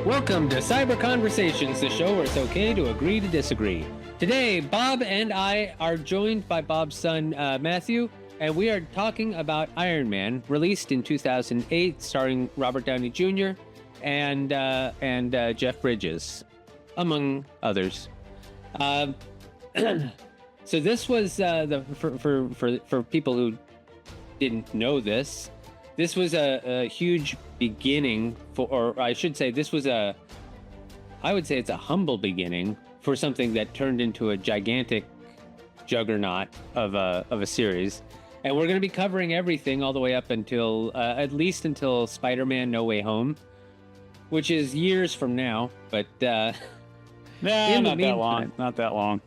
Welcome to Psyber-Conversations, the show where it's okay to agree to disagree. Today, Bob and I are joined by Bob's son, Matthew, and we are talking about Iron Man, released in 2008, starring Robert Downey Jr. and Jeff Bridges, among others. So this was for people who didn't know this. This was a huge beginning for, or I should say, I would say it's a humble beginning for something that turned into a gigantic juggernaut of a series. And we're going to be covering everything all the way up until, at least until Spider-Man No Way Home, which is years from now, but not that long. Not that long.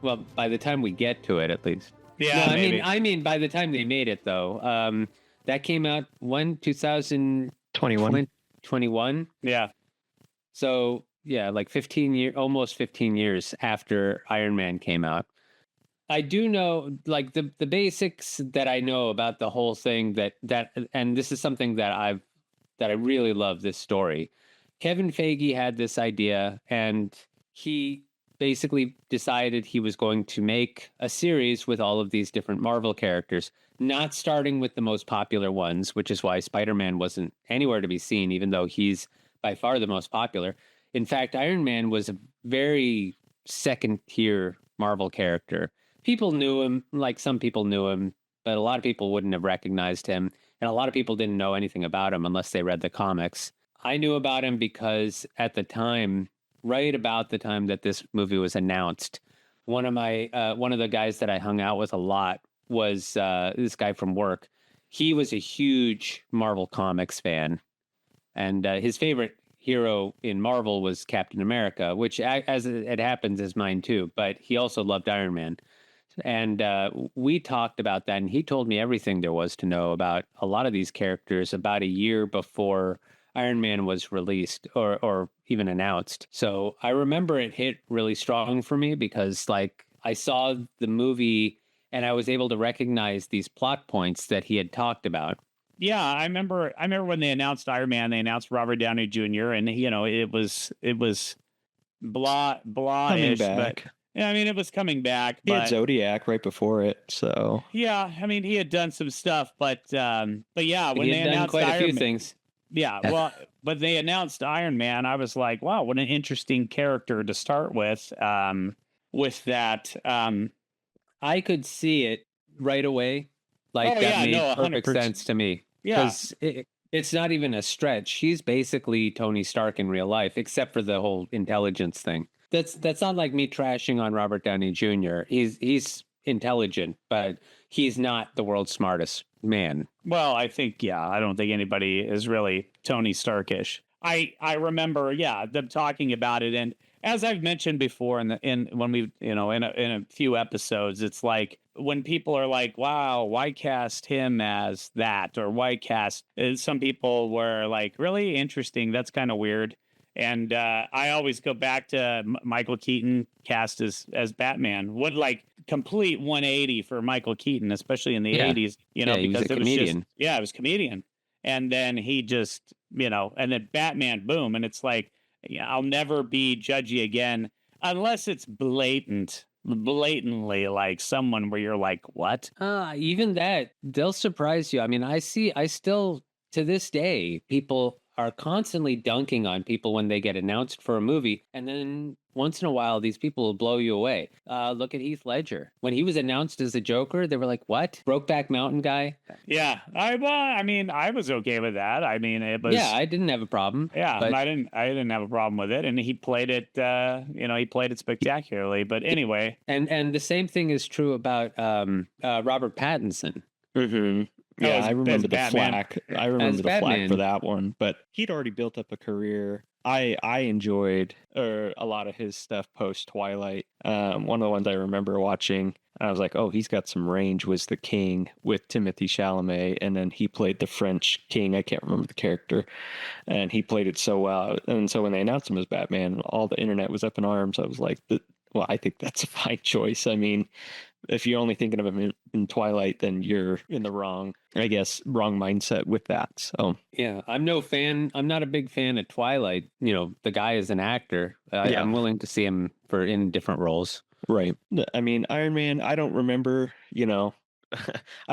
Well, by the time we get to it, at least. Yeah, no, maybe. I mean, by the time they made it, though. That came out when? 2021? Yeah. So, yeah, like almost 15 years after Iron Man came out. I do know, like, the basics that I know about the whole thing and this is something that I really love this story. Kevin Feige had this idea, and he basically decided he was going to make a series with all of these different Marvel characters, not starting with the most popular ones, which is why Spider-Man wasn't anywhere to be seen, even though he's by far the most popular. In fact, Iron Man was a very second-tier Marvel character. People knew him, like some people knew him, but a lot of people wouldn't have recognized him, and a lot of people didn't know anything about him unless they read the comics. I knew about him because at the time, right about the time that this movie was announced, one of the guys that I hung out with a lot was this guy from work. He was a huge Marvel Comics fan, and his favorite hero in Marvel was Captain America, which, as it happens, is mine too. But he also loved Iron Man, and we talked about that, and he told me everything there was to know about a lot of these characters about a year before Iron Man was released or even announced. So I remember it hit really strong for me because, like, I saw the movie and I was able to recognize these plot points that he had talked about. Yeah, I remember when they announced Iron Man, they announced Robert Downey Jr. and it was blah coming back. But yeah, I mean, it was coming back. He had Zodiac right before it, so yeah, I mean, he had done some stuff, but yeah, when they announced quite Iron a few Man, things. Yeah, well, but they announced Iron Man. I was like, wow, what an interesting character to start with. With that, I could see it right away. Like, that made perfect sense to me. Yeah. Because it's not even a stretch. He's basically Tony Stark in real life, except for the whole intelligence thing. That's not like me trashing on Robert Downey Jr. He's intelligent, but he's not the world's smartest man. Well, I don't think anybody is really Tony Starkish. I remember, them talking about it, and as I've mentioned before, in a few episodes, it's like when people are like, "Wow, why cast him as that?" or "Why cast?" Some people were like, "Really interesting. That's kind of weird." And I always go back to Michael Keaton cast as Batman. What, like, complete 180 for Michael Keaton, especially in the 80s, because he was a comedian. It was comedian. And then he just, and then Batman, boom. And it's like, I'll never be judgy again unless it's blatantly like someone where you're like, what? Even that, they'll surprise you. I mean, I still, to this day, people are constantly dunking on people when they get announced for a movie, and then once in a while these people will blow you away. Look at Heath Ledger. When he was announced as the Joker, they were like, what? Brokeback Mountain guy? Yeah, I was okay with that. I mean, it was... Yeah, I didn't have a problem. Yeah, but I didn't have a problem with it, and he played it, he played it spectacularly, but anyway. And the same thing is true about Robert Pattinson. Mm-hmm. Yeah, I remember the flack. I remember the flack for that one, but he'd already built up a career. I enjoyed a lot of his stuff post Twilight. One of the ones I remember watching, I was like, oh, he's got some range, was The King with Timothée Chalamet, and then he played the French king. I can't remember the character, and he played it so well. And so when they announced him as Batman, all the internet was up in arms. I was like, Well, I think that's a fine choice. I mean, if you're only thinking of him in Twilight, then you're in the wrong mindset with that. So yeah, I'm no fan. I'm not a big fan of Twilight. The guy is an actor. I'm willing to see him in different roles. Right. I mean, Iron Man, I don't remember, I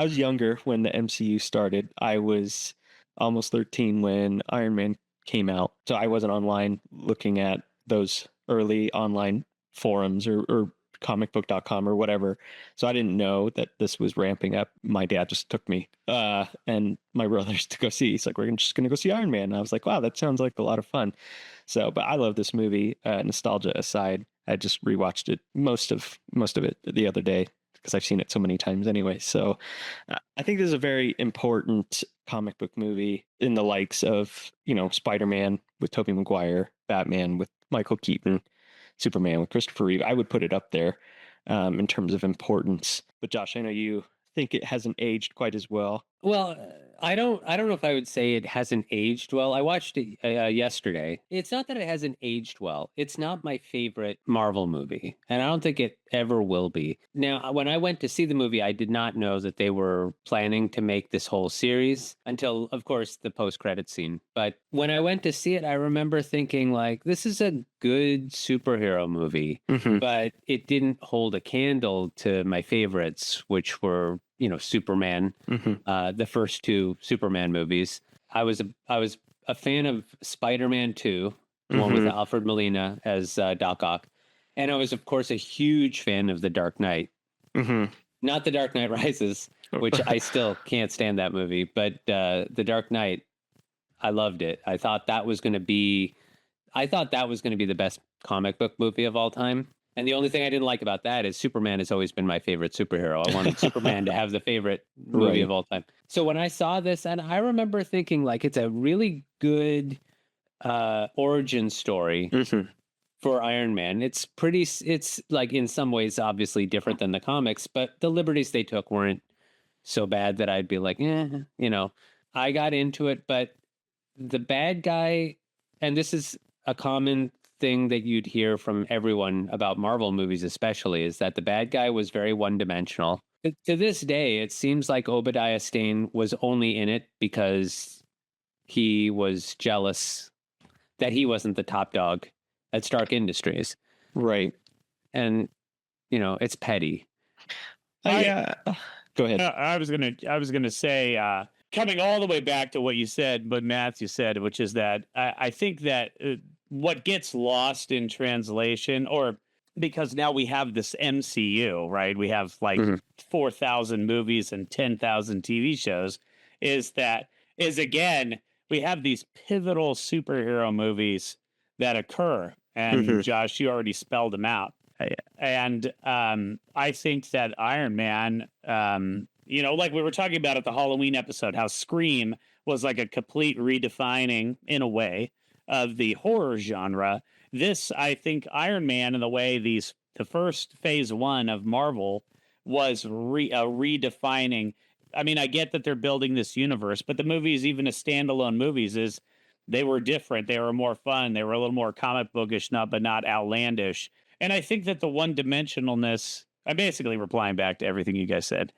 was younger when the MCU started. I was almost 13 when Iron Man came out. So I wasn't online looking at those early online forums or comicbook.com or whatever. So I didn't know that this was ramping up. My dad just took me and my brothers to go see. He's like, we're just going to go see Iron Man. And I was like, wow, that sounds like a lot of fun. So, but I love this movie, nostalgia aside. I just rewatched it, most of it the other day because I've seen it so many times anyway. So I think this is a very important comic book movie in the likes of, Spider-Man with Tobey Maguire, Batman with Michael Keaton, Superman with Christopher Reeve. I would put it up there in terms of importance. But Josh, I know you think it hasn't aged quite as well. Well, I don't know if I would say it hasn't aged well. I watched it yesterday. It's not that it hasn't aged well. It's not my favorite Marvel movie, and I don't think it ever will be. Now, when I went to see the movie, I did not know that they were planning to make this whole series until, of course, the post-credit scene. But when I went to see it, I remember thinking, like, this is a good superhero movie, but it didn't hold a candle to my favorites, which were Superman, the first two Superman movies. I was a fan of Spider-Man 2, the one with Alfred Molina as Doc Ock, and I was, of course, a huge fan of The Dark Knight. Not The Dark Knight Rises, which I still can't stand that movie, but The Dark Knight, I loved it. I thought that was going to be the best comic book movie of all time. And the only thing I didn't like about that is Superman has always been my favorite superhero. I wanted Superman to have the favorite movie of all time. So when I saw this, and I remember thinking, like, it's a really good origin story for Iron Man. It's like in some ways obviously different than the comics, but the liberties they took weren't so bad that I'd be like, I got into it. But the bad guy, and this is a common thing that you'd hear from everyone about Marvel movies, especially, is that the bad guy was very one-dimensional. To this day, it seems like Obadiah Stane was only in it because he was jealous that he wasn't the top dog at Stark Industries. Right. And, it's petty. Go ahead. I was gonna say, coming all the way back to what you said, but Matthew said, which is that I think that what gets lost in translation, or because now we have this MCU, right? We have like 4,000 movies and 10,000 TV shows. Again, we have these pivotal superhero movies that occur, and Josh, you already spelled them out. And I think that Iron Man, like we were talking about at the Halloween episode, how Scream was like a complete redefining, in a way, of the horror genre. This, I think, Iron Man, in the way the first phase one of Marvel was redefining. I mean, I get that they're building this universe, but the movies, even as standalone movies, they were different. They were more fun. They were a little more comic bookish, but not outlandish. And I think that the one-dimensionalness, I'm basically replying back to everything you guys said.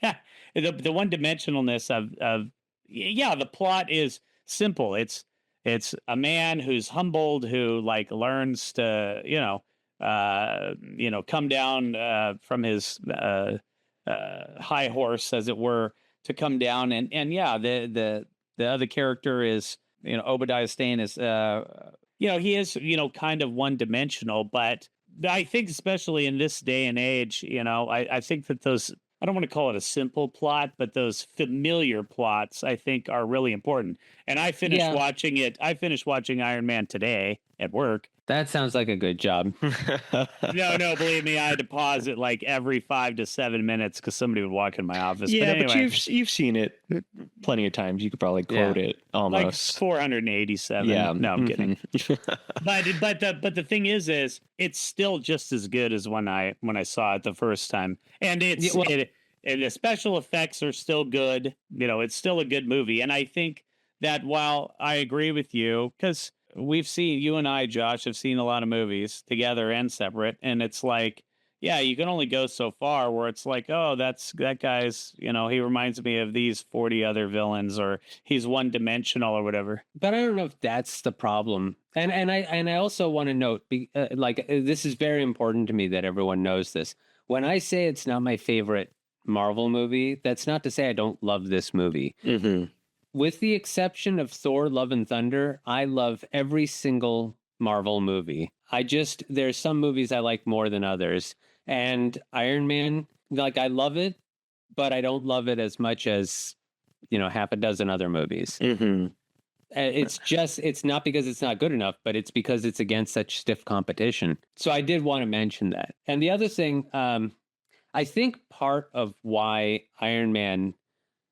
The one-dimensionalness of the plot is simple. It's a man who's humbled, who like learns to, come down from his high horse, as it were, to come down. And the other character is, Obadiah Stane is, he is, kind of one dimensional, but I think especially in this day and age, I think that those, I don't want to call it a simple plot, but those familiar plots, I think, are really important. And I finished watching it. I finished watching Iron Man today at work. That sounds like a good job. No, believe me, I had to pause it like every 5 to 7 minutes because somebody would walk in my office. Yeah, but, anyway, but you've seen it plenty of times. You could probably quote it almost. Like 487. Yeah. No, I'm kidding. But the thing is it's still just as good as when I saw it the first time. And and the special effects are still good. It's still a good movie. And I think that while I agree with you, because you and I, Josh, have seen a lot of movies together and separate, and it's like, yeah, you can only go so far where it's like, oh, that guy's, he reminds me of these 40 other villains, or he's one dimensional or whatever. But I don't know if that's the problem. And I also want to note, this is very important to me that everyone knows this. When I say it's not my favorite Marvel movie, that's not to say I don't love this movie. Mm-hmm. With the exception of Thor: Love and Thunder, I love every single Marvel movie. There's some movies I like more than others. And Iron Man, I love it, but I don't love it as much as, half a dozen other movies. Mm-hmm. It's not because it's not good enough, but it's because it's against such stiff competition. So I did want to mention that. And the other thing, I think part of why Iron Man,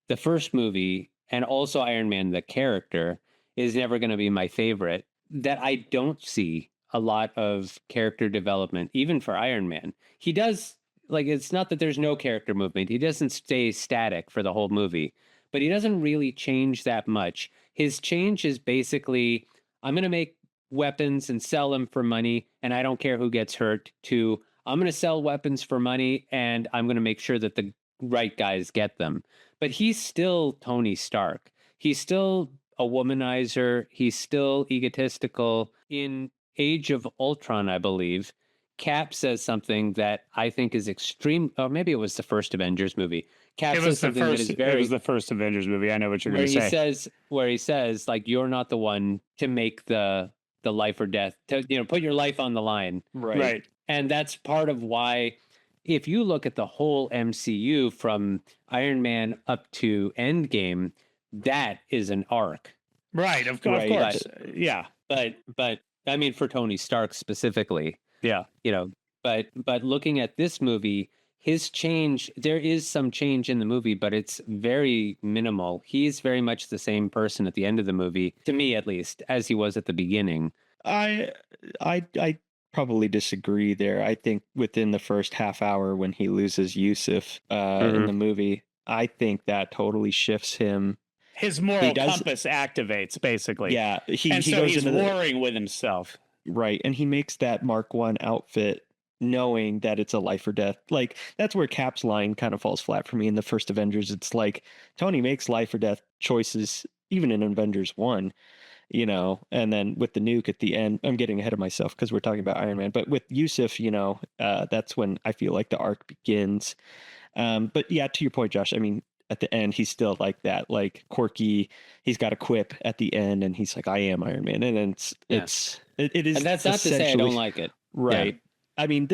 the first movie, and also Iron Man, the character, is never going to be my favorite, that I don't see a lot of character development, even for Iron Man. He does, it's not that there's no character movement. He doesn't stay static for the whole movie, but he doesn't really change that much. His change is basically, I'm going to make weapons and sell them for money, and I don't care who gets hurt, to I'm going to sell weapons for money, and I'm going to make sure that the right guys get them. But he's still Tony Stark. He's still a womanizer. He's still egotistical. In Age of Ultron, I believe, Cap says something that I think is extreme. Or maybe it was the first Avengers movie. Cap says something that is very. It was the first Avengers movie. I know what you're going to say. Where he says, you're not the one to make the life or death, to put your life on the line. Right. And that's part of why, if you look at the whole MCU from Iron Man up to Endgame, that is an arc. Right, of course. Yeah. But I mean, for Tony Stark specifically. Yeah. But looking at this movie, his change, there is some change in the movie, but it's very minimal. He's very much the same person at the end of the movie, to me at least, as he was at the beginning. I probably disagree there. I think within the first half hour when he loses Yusuf in the movie, I think that totally shifts him. His moral compass activates, basically. Yeah. He's warring with himself. Right. And he makes that Mark I outfit knowing that it's a life or death. That's where Cap's line kind of falls flat for me in the first Avengers. It's like Tony makes life or death choices, even in Avengers 1. And then with the nuke at the end, I'm getting ahead of myself because we're talking about Iron Man, but with Yusuf, that's when I feel like the arc begins. But yeah, to your point, Josh, I mean, at the end, he's still like that, quirky. He's got a quip at the end and he's like, I am Iron Man. And it is. And that's not to say I don't like it. Right. Yeah. I mean,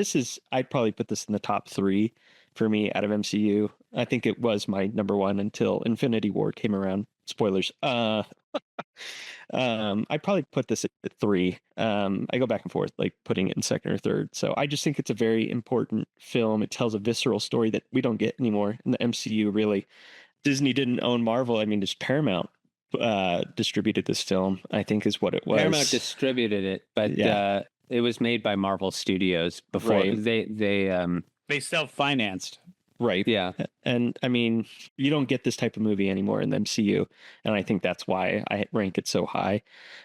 I'd probably put this in the top 3 for me out of MCU. I think it was my number 1 until Infinity War came around. Spoilers. I probably put this at 3. I go back and forth, putting it in second or third. So I just think it's a very important film. It tells a visceral story that we don't get anymore in the MCU, really. Disney didn't own Marvel. I mean, just Paramount distributed this film, I think is what it was. Paramount distributed it, but it was made by Marvel Studios before. Right. They self-financed. Right. Yeah. And I mean, you don't get this type of movie anymore in the MCU. And I think that's why I rank it so high.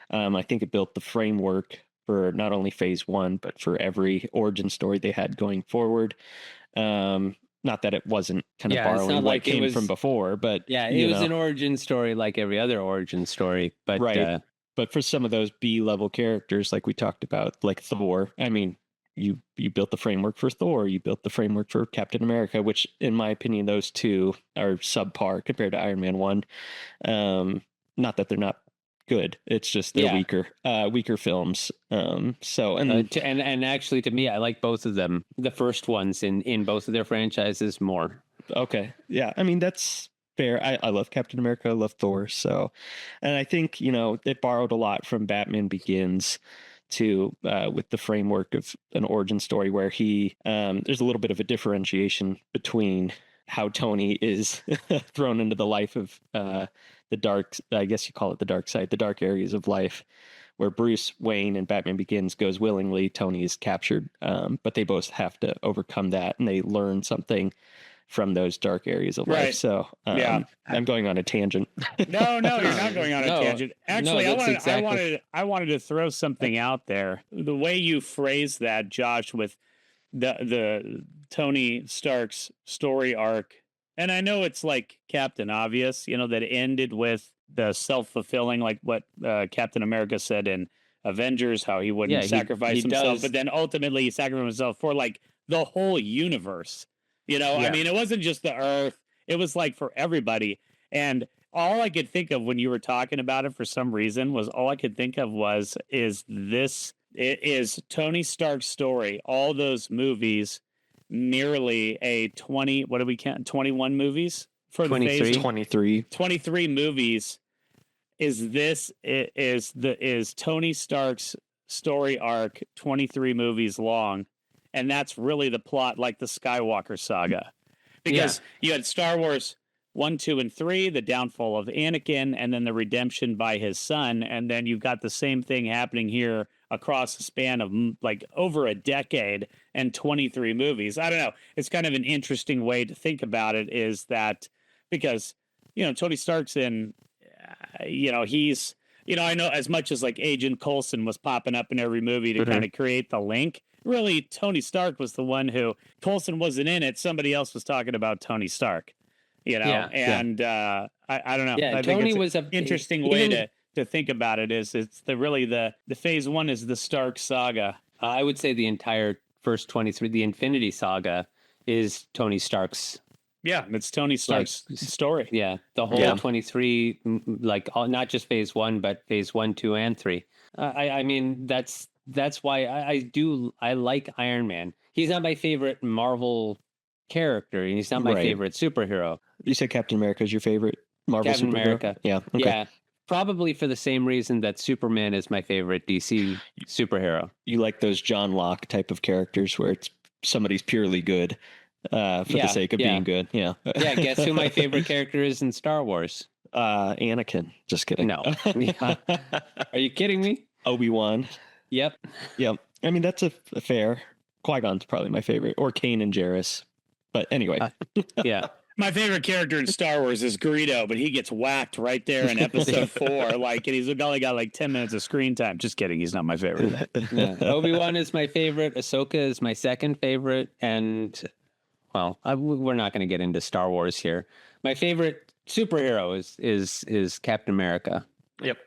I think it built the framework for not only phase 1, but for every origin story they had going forward. Not that it wasn't kind of borrowing what came from before, but it was an origin story like every other origin story. But right. But for some of those B-level characters, like we talked about, like Thor, I mean, you built the framework for Thor, you built the framework for Captain America, which in my opinion, those two are subpar compared to Iron Man 1. Not that they're not good. It's just they're weaker films. And actually to me, I like both of them. The first ones in both of their franchises more. Okay. Yeah. I mean, that's fair. I love Captain America. I love Thor. So, and I think, it borrowed a lot from Batman Begins to with the framework of an origin story where there's a little bit of a differentiation between how Tony is thrown into the life of the dark, I guess you call it the dark side, the dark areas of life, where Bruce Wayne in Batman Begins goes willingly, Tony is captured, but they both have to overcome that and they learn something from those dark areas of life. So I'm going on a tangent. No, you're not going on a tangent. Actually, I wanted to throw something out there. The way you phrase that, Josh, with the Tony Stark's story arc, and I know it's like Captain Obvious, you know, that ended with the self-fulfilling, like what Captain America said in Avengers, how he wouldn't sacrifice himself, but then ultimately he sacrificed himself for like the whole universe. You know, I mean, it wasn't just the Earth; it was like for everybody. And all I could think of when you were talking about it, for some reason, was it is Tony Stark's story. All those movies, nearly a 20. What do we count? 21 movies for 23? The phase. 23 movies. Is Tony Stark's story arc 23 movies long, and that's really the plot, like the Skywalker saga, because you had Star Wars 1, 2, and 3, the downfall of Anakin, and then the redemption by his son, and then you've got the same thing happening here across a span of like over a decade and 23 movies. I don't know. It's kind of an interesting way to think about it, is that because, you know, Tony Stark's in, you know, he's, you know, I know as much as like Agent Coulson was popping up in every movie to kind of create the link. Really, Tony Stark was the one who, Coulson wasn't in it. Somebody else was talking about Tony Stark, you know, I don't know. Yeah, I Tony think it's was an interesting way to think about it. Is it's the phase one is the Stark saga. I would say the entire first 23, the Infinity Saga, is Tony Stark's. Yeah, it's Tony Stark's story. Yeah, the whole 23, like not just phase 1, but phase 1, 2, and 3. I mean, that's why I like Iron Man. He's not my favorite Marvel character, and he's not my favorite superhero. You said Captain America is your favorite Marvel Captain superhero? America. Yeah. Okay. Yeah. Probably for the same reason that Superman is my favorite DC superhero. You like those John Locke type of characters where it's somebody's purely good for the sake of being good. Yeah. Yeah. Guess who my favorite character is in Star Wars? Anakin. Just kidding. No. Are you kidding me? Obi-Wan. Yep. I mean, that's a fair. Qui-Gon's probably my favorite, or Kanan and Jarrus. But anyway. Yeah. My favorite character in Star Wars is Greedo, but he gets whacked right there in episode 4. Like, and he's only got like 10 minutes of screen time. Just kidding. He's not my favorite. Yeah. Obi-Wan is my favorite. Ahsoka is my second favorite. And, well, we're not going to get into Star Wars here. My favorite superhero is Captain America. Yep.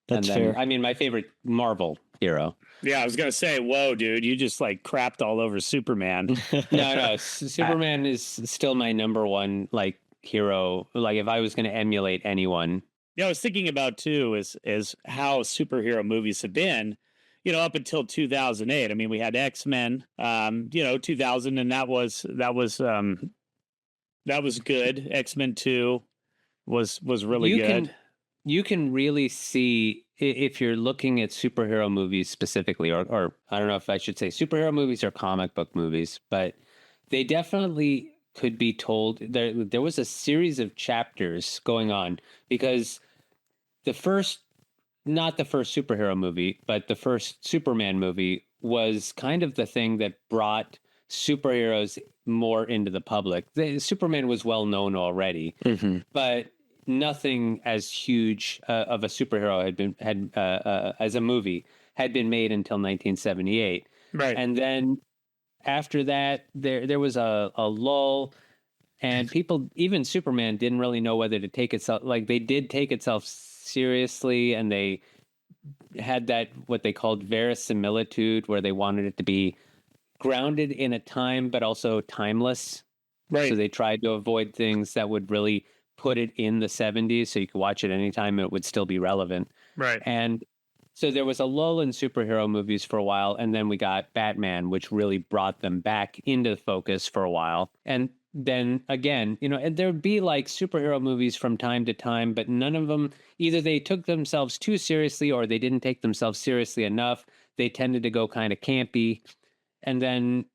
That's fair. I mean, my favorite Marvel hero. Yeah, I was going to say, whoa, dude, you just like crapped all over Superman. No, Superman is still my number one like hero. Like if I was going to emulate anyone. Yeah, I was thinking about too is how superhero movies have been, you know, up until 2008. I mean, we had X-Men, 2000, and that was good. X-Men 2 was really good. You can really see, if you're looking at superhero movies specifically, or I don't know if I should say superhero movies or comic book movies, but they definitely could be told. There was a series of chapters going on, because not the first superhero movie, but the first Superman movie was kind of the thing that brought superheroes more into the public. Superman was well known already, but nothing as huge of a superhero had as a movie had been made until 1978. Right. And then after that, there was a lull, and people, even Superman, didn't really know whether to take itself, like they did take itself seriously, and they had that, what they called verisimilitude, where they wanted it to be grounded in a time, but also timeless. Right. So they tried to avoid things that would really put it in the 70s, so you could watch it anytime and it would still be relevant. Right. And so there was a lull in superhero movies for a while, and then we got Batman, which really brought them back into focus for a while. And then again, and there would be like superhero movies from time to time, but none of them, either they took themselves too seriously or they didn't take themselves seriously enough. They tended to go kind of campy. And then,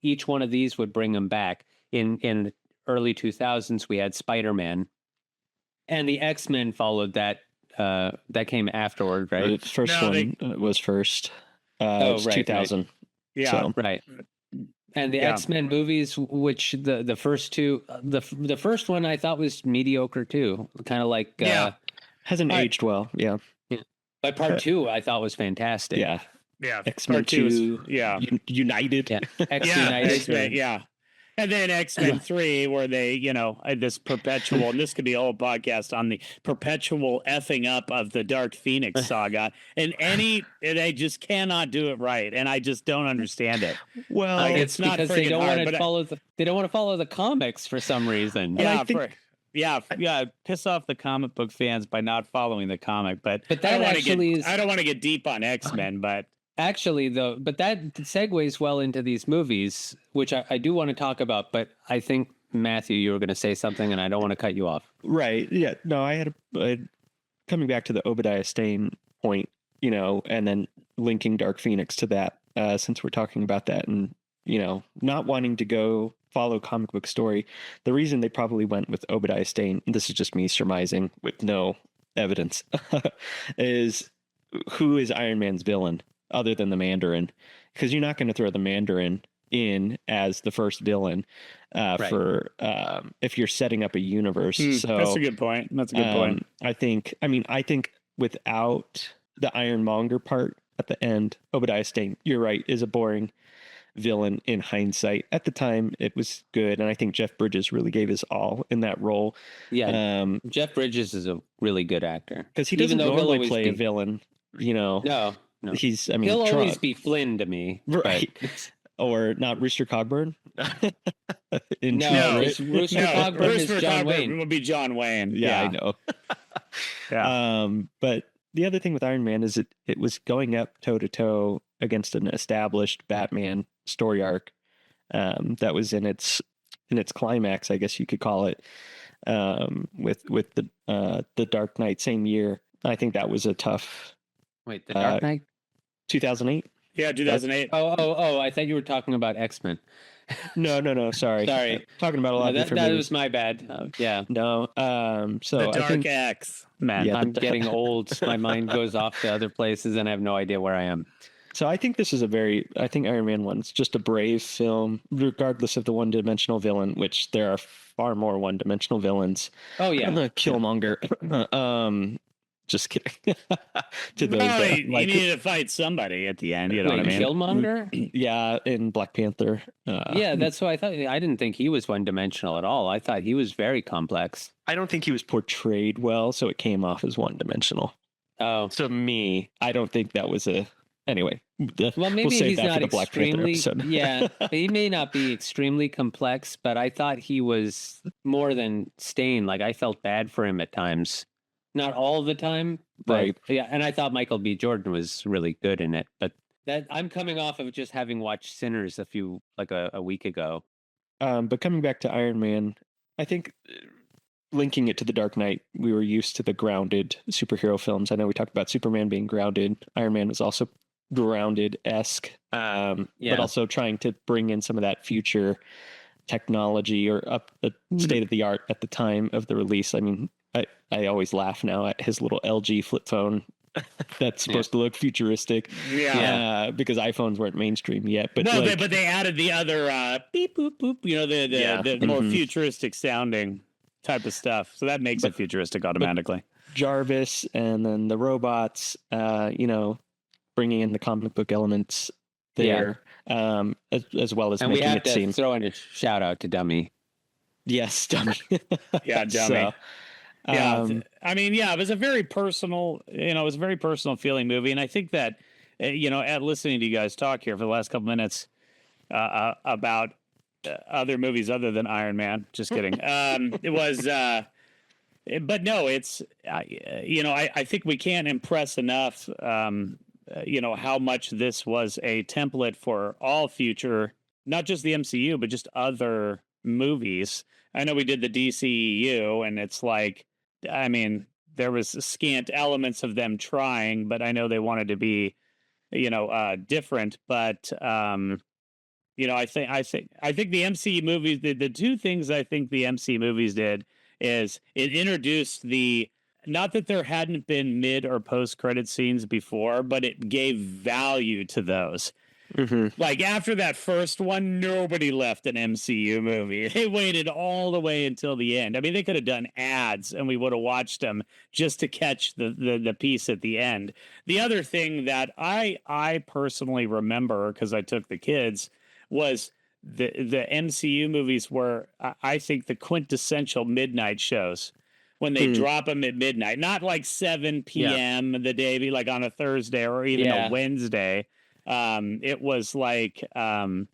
each one of these would bring them back. In early 2000s, we had Spider-Man, and the X-Men followed that. That came afterward, right? The first one was first. Right, 2000. Right. Yeah, so. Right. And the X-Men movies, which the first two, the first one I thought was mediocre too, kind of like hasn't aged well. Yeah. But part two I thought was fantastic. Yeah. Yeah, X-Men part 2 2, United. Yeah, United. X-Men, yeah. And then X-Men 3, where they, this perpetual, and this could be a whole podcast on the perpetual effing up of the Dark Phoenix saga. And they just cannot do it right. And I just don't understand it. Well, it's not because they don't want to follow they don't want to follow the comics for some reason. Yeah, piss off the comic book fans by not following the comic. But that I don't want to get deep on X-Men, but actually, though, but that segues well into these movies, which I do want to talk about. But I think, Matthew, you were going to say something, and I don't want to cut you off. Right. Yeah. No, I had coming back to the Obadiah Stane point, and then linking Dark Phoenix to that, since we're talking about that, and not wanting to go follow comic book story. The reason they probably went with Obadiah Stane, and this is just me surmising with no evidence, is who is Iron Man's villain? Other than the Mandarin, because you're not going to throw the Mandarin in as the first villain for if you're setting up a universe. So that's a good point. I think without the Ironmonger part at the end, Obadiah Stane, you're right, is a boring villain in hindsight. At the time, it was good, and I think Jeff Bridges really gave his all in that role. Yeah, Jeff Bridges is a really good actor because he doesn't normally play a villain. No. He's, he'll always be Flynn to me, right? Or not Rooster Cogburn? Rooster Cogburn is John Wayne. Will be John Wayne. Yeah, I know. Yeah. But the other thing with Iron Man is it was going up toe to toe against an established Batman story arc that was in its climax, I guess you could call it, with the Dark Knight same year. I think that was a tough. Wait, the Dark Knight? 2008? Yeah, 2008. Oh, I thought you were talking about X-Men. No, sorry. Talking about a lot of different that movies. was my bad. Yeah. No, so the Dark I think, X. Man, I'm getting old. My mind goes off to other places and I have no idea where I am. So I think this is I think Iron Man 1's just a brave film, regardless of the one-dimensional villain, which there are far more one-dimensional villains. Oh, yeah. The Killmonger. Just kidding. You needed to fight somebody at the end. You know what I mean? Killmonger? Yeah, in Black Panther. Yeah, that's what I thought. I didn't think he was one-dimensional at all. I thought he was very complex. I don't think he was portrayed well, so it came off as one-dimensional. Oh. To me, I don't think that was a... Anyway, well, maybe we'll save he's that not for the Black Panther episode. Yeah, he may not be extremely complex, but I thought he was more than Stane. Like, I felt bad for him at times. Not all the time, but right. Yeah, and I thought Michael B. Jordan was really good in it. But that I'm coming off of just having watched Sinners a week ago. But coming back to Iron Man, I think linking it to The Dark Knight, we were used to the grounded superhero films. I know we talked about Superman being grounded. Iron Man was also grounded-esque, but also trying to bring in some of that future technology or up the state of the art at the time of the release. I mean, I always laugh now at his little LG flip phone that's supposed to look futuristic. Yeah. Because iPhones weren't mainstream yet. But but they added the other beep boop boop, the more futuristic sounding type of stuff. So that makes it futuristic automatically. Jarvis and then the robots, bringing in the comic book elements there, as well as and making we have it to seem. Throw in a shout out to Dummy. Yes, Dummy. Yeah, Dummy. I mean, it was a very personal, feeling movie. And I think that, at listening to you guys talk here for the last couple minutes about other movies other than Iron Man, just kidding. It was, but no, it's, I think we can't impress enough, how much this was a template for all future, not just the MCU, but just other movies. I know we did the DCEU, and it's like, I mean, there was scant elements of them trying, but I know they wanted to be, different. But I think the MCU movies, the two things I think the MCU movies did is it introduced not that there hadn't been mid or post credit scenes before, but it gave value to those. Like after that first one, nobody left an MCU movie. They waited all the way until the end. I mean, they could have done ads and we would have watched them just to catch the piece at the end. The other thing that I personally remember, because I took the kids, was the MCU movies were, I think, the quintessential midnight shows. When they drop them at midnight, not like 7 p.m. the day, like on a Thursday or even a Wednesday. It was like it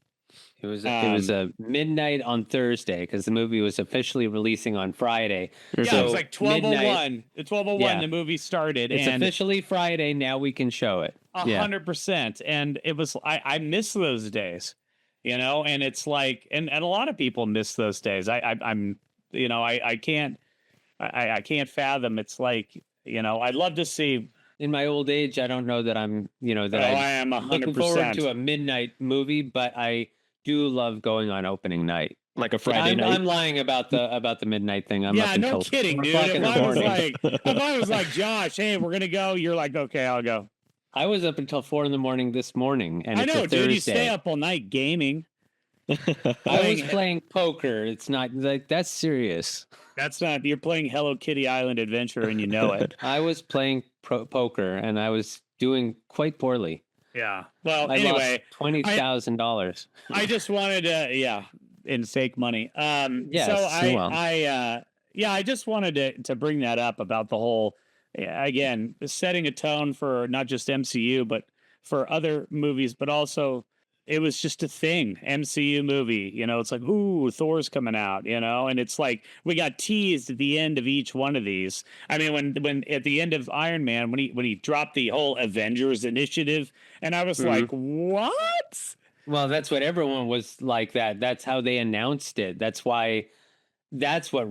was a midnight on Thursday because the movie was officially releasing on Friday. Yeah, so it was like 12:01. At 12:01, the movie started. It's officially Friday. Now we can show it. 100%. And it was I miss those days, you know. And it's like, and a lot of people miss those days. I'm you know, I can't fathom. It's like, you know, I'd love to see. In my old age, I don't know that I'm, you know, that I am 100% looking forward to a midnight movie, but I do love going on opening night, like a Friday night. I'm lying about the midnight thing. I'm up no until kidding, dude. If I was like, Josh, hey, we're gonna go, you're like, okay, I'll go. I was up until 4 a.m. this morning, and I it's know, a Thursday. dude. You stay up all night gaming. I was playing poker. It's not like that's serious. That's not. You're playing Hello Kitty Island Adventure, and you know it. I was playing poker, and I was doing quite poorly. Yeah. Well, I anyway, lost $20,000. I just wanted to, in fake money. Yes, so I just wanted to bring that up about the whole, again, setting a tone for not just MCU, but for other movies, but also. It was just a thing, MCU movie, you know, it's like, ooh, Thor's coming out, you know, and it's like, we got teased at the end of each one of these. I mean, when at the end of Iron Man, when he dropped the whole Avengers initiative, and I was like, what? Well, that's what everyone was like that. That's how they announced it. That's what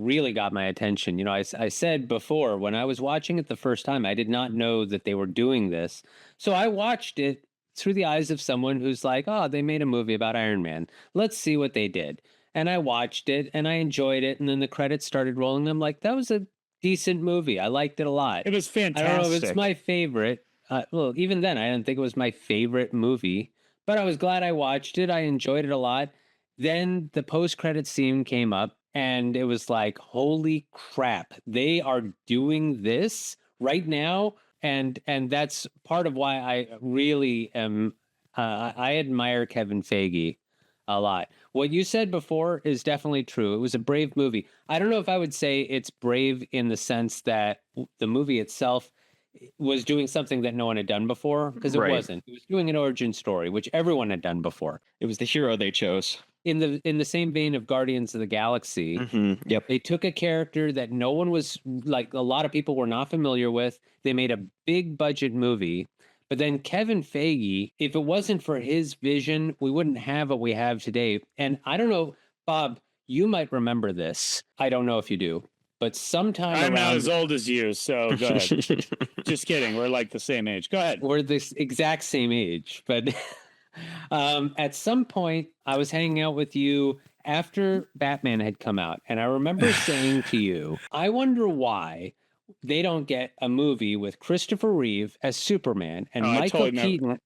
really got my attention. You know, I said before, when I was watching it the first time, I did not know that they were doing this. So I watched it through the eyes of someone who's like, oh, they made a movie about Iron Man. Let's see what they did. And I watched it and I enjoyed it. And then the credits started rolling. I'm like, that was a decent movie. I liked it a lot. It was fantastic. I don't know if it's my favorite. Well, even then, I didn't think it was my favorite movie, but I was glad I watched it. I enjoyed it a lot. Then the post-credit scene came up and it was like, holy crap, they are doing this right now. And that's part of why I really am. I admire Kevin Feige a lot. What you said before is definitely true. It was a brave movie. I don't know if I would say it's brave in the sense that the movie itself was doing something that no one had done before, because it wasn't. It was doing an origin story, which everyone had done before. It was the hero they chose. In the same vein of Guardians of the Galaxy, Yep. They took a character that no one was, like, a lot of people were not familiar with. They made a big budget movie, but then Kevin Feige, if it wasn't for his vision, we wouldn't have what we have today. And I don't know, Bob, you might remember this. I don't know if you do, but sometime I'm not as old as you, so go ahead. Just kidding. We're like the same age. Go ahead. We're the exact same age, but at some point I was hanging out with you after Batman had come out, and I remember saying to you, I wonder why they don't get a movie with Christopher Reeve as Superman and Michael Keaton.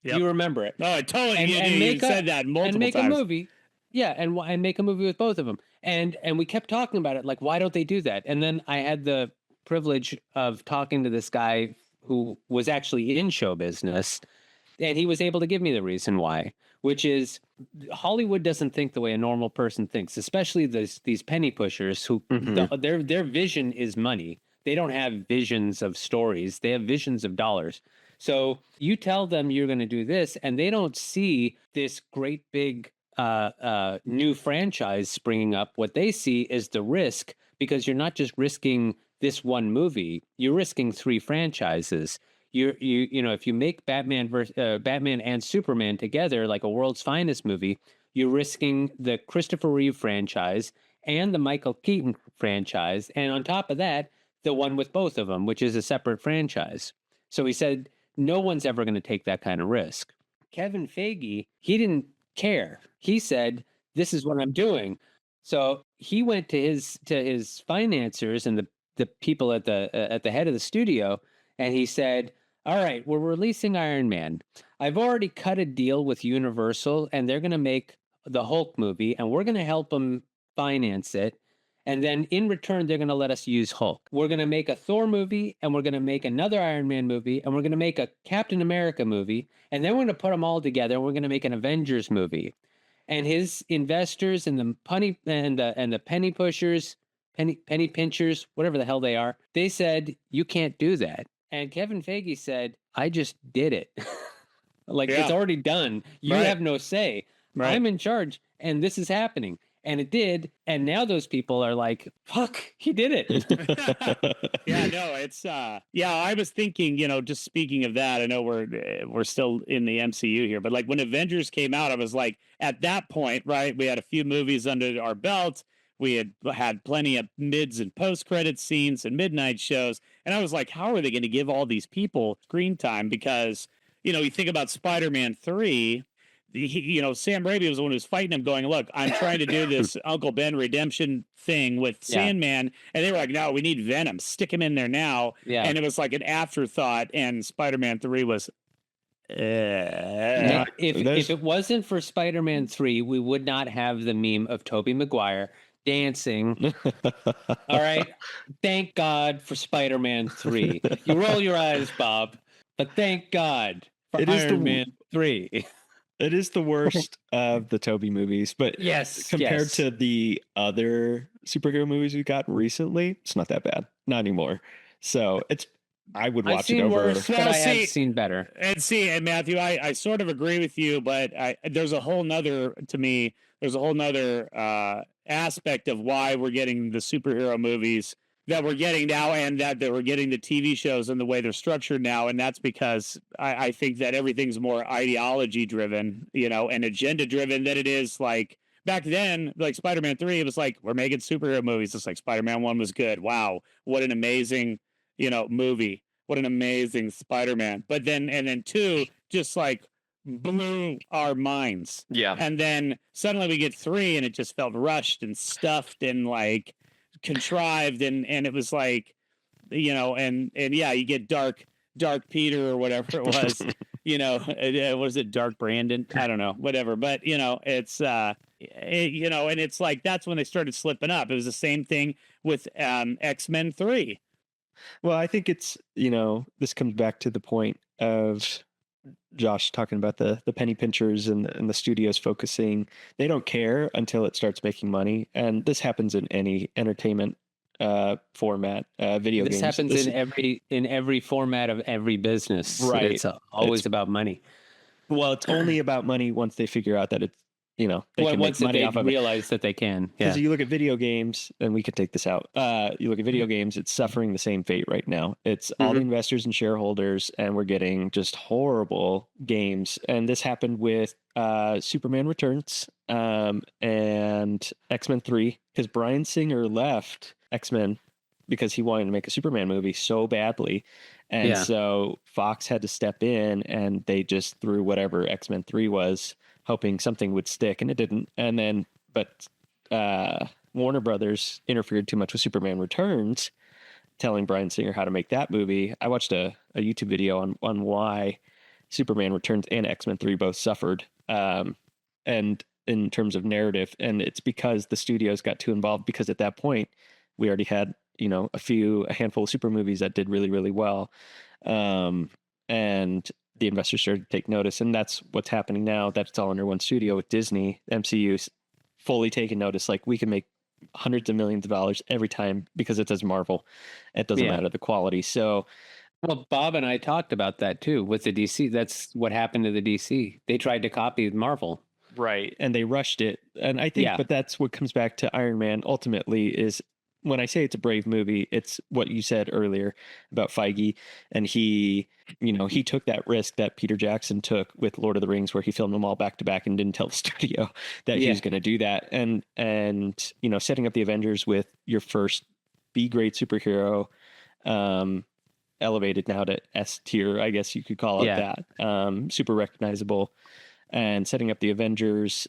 Yep. You remember it? No, I totally you said that multiple times. And make a movie. Yeah, and make a movie with both of them. And we kept talking about it, like, why don't they do that? And then I had the privilege of talking to this guy who was actually in show business, and he was able to give me the reason why, which is Hollywood doesn't think the way a normal person thinks, especially these penny pushers who their vision is money. They don't have visions of stories. They have visions of dollars. So you tell them you're going to do this, and they don't see this great big new franchise springing up. What they see is the risk, because you're not just risking this one movie, you're risking 3 franchises. You know, if you make Batman and Superman together, like a world's finest movie, you're risking the Christopher Reeve franchise and the Michael Keaton franchise, and on top of that, the one with both of them, which is a separate franchise. So he said, no one's ever going to take that kind of risk. Kevin Feige, he didn't care. He said, this is what I'm doing. So he went to his financiers and the people at the head of the studio, and he said, all right, we're releasing Iron Man. I've already cut a deal with Universal, and they're going to make the Hulk movie, and we're going to help them finance it. And then in return, they're going to let us use Hulk. We're going to make a Thor movie, and we're going to make another Iron Man movie, and we're going to make a Captain America movie, and then we're going to put them all together, and we're going to make an Avengers movie. And his investors and the penny pushers, penny pinchers, whatever the hell they are, they said, you can't do that. And Kevin Feige said, I just did it. It's already done. You have no say. Right. I'm in charge, and this is happening. And it did. And now those people are like, fuck, he did it. It's I was thinking, just speaking of that, I know we're still in the MCU here, but like when Avengers came out, I was like, at that point, right, we had a few movies under our belt. We had plenty of mids and post-credit scenes and midnight shows. And I was like, how are they going to give all these people screen time? Because, you think about Spider-Man 3, Sam Raimi was the one who was fighting him, going, look, I'm trying to do this Uncle Ben redemption thing with Sandman. And they were like, no, we need Venom. Stick him in there now. Yeah. And it was like an afterthought. And Spider-Man 3 was... If it wasn't for Spider-Man 3, we would not have the meme of Tobey Maguire dancing. All right. Thank God for Spider-Man 3. You roll your eyes, Bob, but thank God for Iron Man 3. It is the worst of the Tobey movies, but compared to the other superhero movies we got recently, it's not that bad. Not anymore. So I would watch it over. Worse, but I have seen better. And Matthew, I sort of agree with you, but there's a whole nother aspect of why we're getting the superhero movies that we're getting now, and that we're getting the TV shows and the way they're structured now. And that's because I think that everything's more ideology driven, and agenda driven than it is like back then. Like Spider-Man 3, it was like, we're making superhero movies. It's like Spider-Man 1 was good. Wow, what an amazing, movie. What an amazing Spider-Man. But then 2 just like blew our minds. Yeah. And then suddenly we get 3 and it just felt rushed and stuffed and like contrived, and it was like, and you get dark Peter or whatever it was. Was it Dark Brandon? I don't know, whatever. But it's and it's like that's when they started slipping up. It was the same thing with X-Men 3. Well, I think it's this comes back to the point of Josh talking about the penny pinchers and the studios focusing. They don't care until it starts making money, and this happens in any entertainment format. Video games. This happens in every format of every business. Right. It's always about money. Well, it's only about money once they figure out that it's they can make money off of it. Realize that they can. Because you look at video games, and we could take this out. You look at video games; it's suffering the same fate right now. It's all the investors and shareholders, and we're getting just horrible games. And this happened with Superman Returns and X-Men 3, because Bryan Singer left X-Men because he wanted to make a Superman movie so badly. And so Fox had to step in, and they just threw whatever X-Men 3 was, hoping something would stick, and it didn't. And then, but Warner Brothers interfered too much with Superman Returns, telling Bryan Singer how to make that movie. I watched a YouTube video on why Superman Returns and X-Men 3 both suffered, and in terms of narrative, and it's because the studios got too involved, because at that point we already had a handful of super movies that did really, really well, and the investors started to take notice, and that's what's happening now. That's all under one studio with Disney. MCU's fully taking notice. Like, we can make hundreds of millions of dollars every time because it says Marvel. It doesn't matter the quality. So, well, Bob and I talked about that too with the DC. That's what happened to the DC. They tried to copy Marvel. Right. And they rushed it. And I think, but that's what comes back to Iron Man ultimately is, when I say it's a brave movie, it's what you said earlier about Feige. And he took that risk that Peter Jackson took with Lord of the Rings, where he filmed them all back to back and didn't tell the studio that he was going to do that. And setting up the Avengers with your first B-grade superhero, elevated now to S tier, I guess you could call it that. Super recognizable, and setting up the Avengers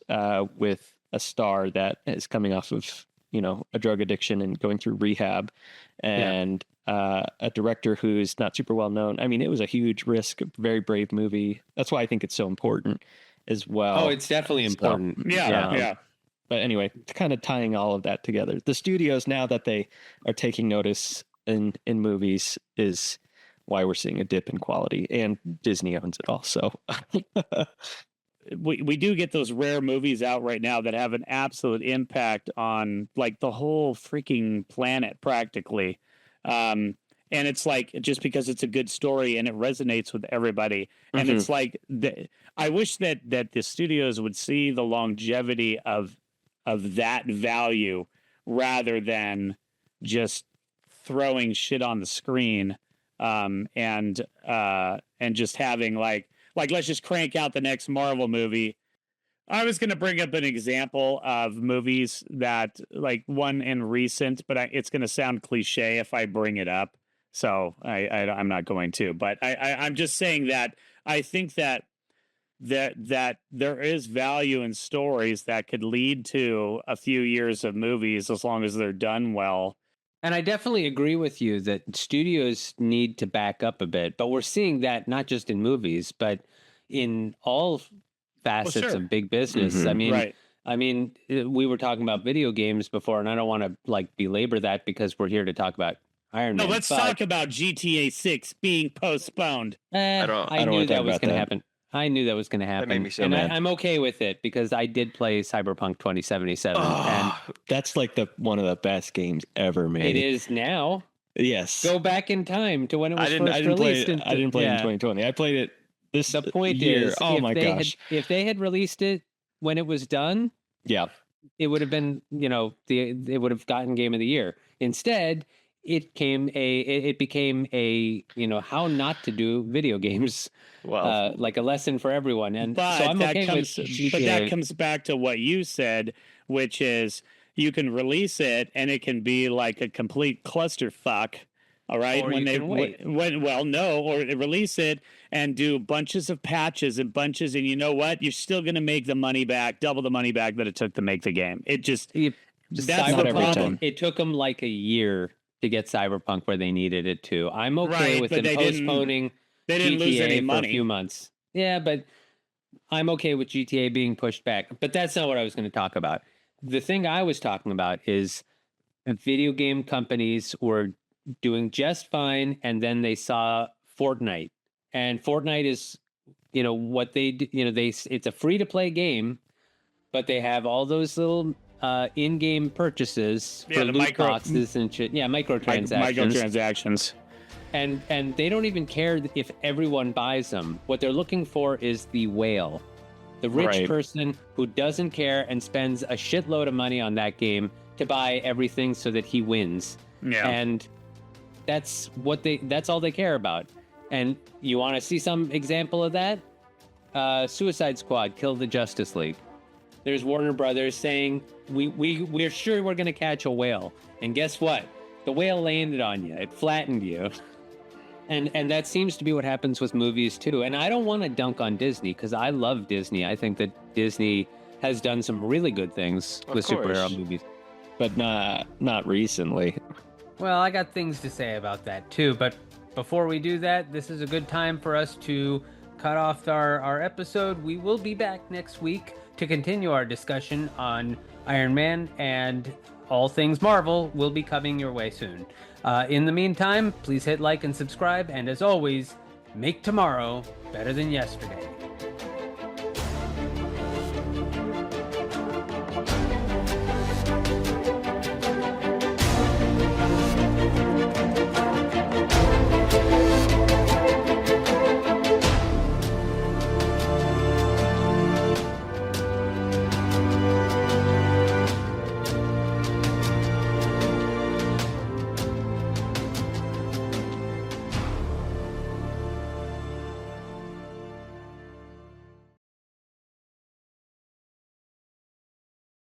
with a star that is coming off of a drug addiction and going through rehab, and a director who's not super well known. I mean, it was a huge risk, very brave movie. That's why I think it's so important as well. Oh, it's definitely important. Yeah. But anyway, kind of tying all of that together, the studios, now that they are taking notice in movies, is why we're seeing a dip in quality, and Disney owns it all. So we do get those rare movies out right now that have an absolute impact on like the whole freaking planet practically. And it's like, just because it's a good story and it resonates with everybody. And it's like, I wish that the studios would see the longevity of that value rather than just throwing shit on the screen, and just having like let's just crank out the next Marvel movie. I was going to bring up an example of movies that, like, one in recent, but it's going to sound cliche if I bring it up, so I'm not going to. But I'm just saying that I think that there is value in stories that could lead to a few years of movies as long as they're done well. And I definitely agree with you that studios need to back up a bit, but we're seeing that not just in movies, but in all facets of big business. I mean, we were talking about video games before, and I don't want to like belabor that because we're here to talk about Iron Man. No, let's talk about GTA 6 being postponed. I knew that was going to happen. I knew that was going to happen. That made me so and mad. I'm okay with it because I did play Cyberpunk 2077. And that's like one of the best games ever made. It is now. Yes. Go back in time to when it was first released. I didn't play it in 2020. I played it the point year. Is, oh my gosh. If they had released it when it was done, it would have been, it would have gotten Game of the Year. Instead, it became a how not to do video games, like a lesson for everyone. And so I'm okay with GTA. But that comes back to what you said, which is you can release it and it can be like a complete clusterfuck. All right. Or or release it and do bunches of patches and bunches, and you know what? You're still going to make the money back, double the money back that it took to make the game. That's the problem. It took them like a year to get Cyberpunk where they needed it to. I'm okay with them postponing. They didn't GTA lose any money for a few months. Yeah, but I'm okay with GTA being pushed back. But that's not what I was going to talk about. The thing I was talking about is video game companies were doing just fine, and then they saw Fortnite. And Fortnite is, what they do. It's a free to play game, but they have all those little in-game purchases for loot boxes and shit. Yeah, microtransactions. And they don't even care if everyone buys them. What they're looking for is the whale. The rich person who doesn't care and spends a shitload of money on that game to buy everything so that he wins. Yeah. And that's all they care about. And you want to see some example of that? Suicide Squad killed the Justice League. There's Warner Brothers saying, we're sure we're going to catch a whale. And guess what? The whale landed on you. It flattened you. And that seems to be what happens with movies, too. And I don't want to dunk on Disney, because I love Disney. I think that Disney has done some really good things with superhero movies. But not recently. Well, I got things to say about that, too. But before we do that, this is a good time for us to cut off our episode. We will be back next week to continue our discussion on Iron Man, and all things Marvel will be coming your way soon. In the meantime, please hit like and subscribe, and as always, make tomorrow better than yesterday.